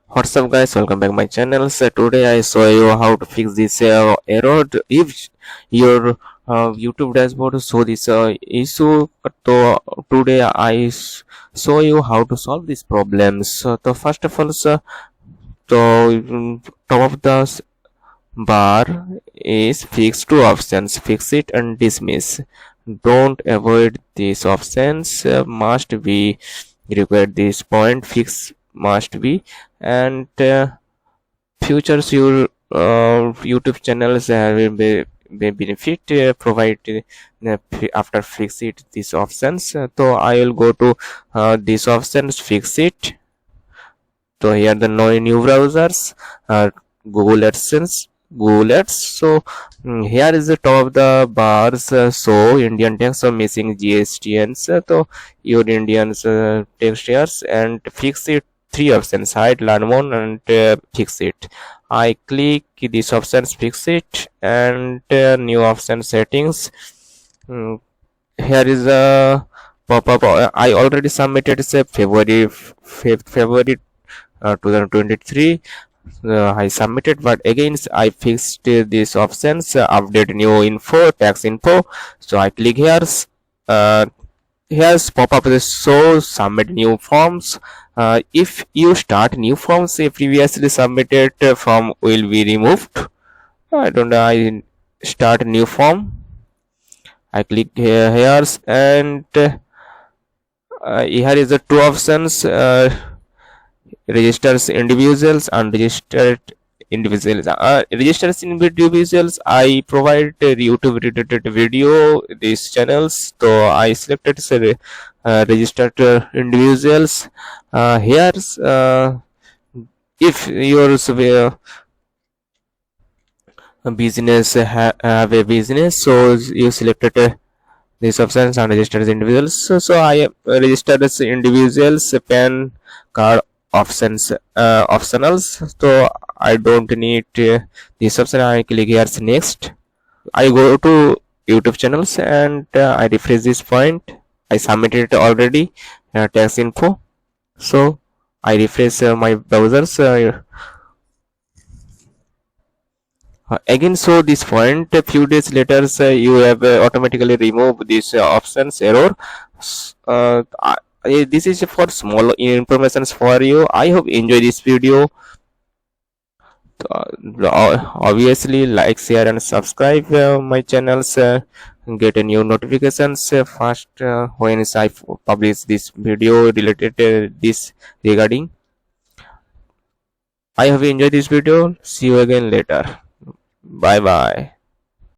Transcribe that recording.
What's up guys, welcome back my channel. So today I show you how to fix this error if your YouTube dashboard show this issue. So today show you how to solve these problems. So first of all, top of the bar is fix two options, fix it and dismiss. Don't avoid these options, must be required this point, fix must be. And futures your YouTube channels will be benefit provide after fix it these options. So I will go to these options, fix it. So here the new browsers, Google AdSense, Google Ads. So here is the top of the bars. So Indian text, so missing GSTNs. So your Indians text here and fix it. Three options: hide, learn more, and fix it. I click these options, fix it, and new option settings. Here is a pop-up. I already submitted say February 5th, February 2023. I submitted, but again I fixed these options, update new info, tax info. So I click here. Uh, Here's pop-up this so submit new forms. If you start new forms, a previously submitted form will be removed. I don't know. I start new form. I click here and here is the two options. Registers individuals, unregistered individuals. Registers individuals, I provide YouTube related video these channels, so I selected registered individuals. Here's if your business have a business, so you selected these options and registered as individuals. So I am registered as individuals, PAN card options optionals. So I don't need this option. I click here next. I go to YouTube channels and I refresh this point. I submitted it already, tax info. So I refresh my browsers. Again so this point a few days later you have automatically removed this options error. This is for small informations for you. I hope you enjoy this video. Obviously like, share and subscribe my channels, get a new notifications first when I publish this video related this regarding. I hope you enjoyed this video. See you again later. Bye bye.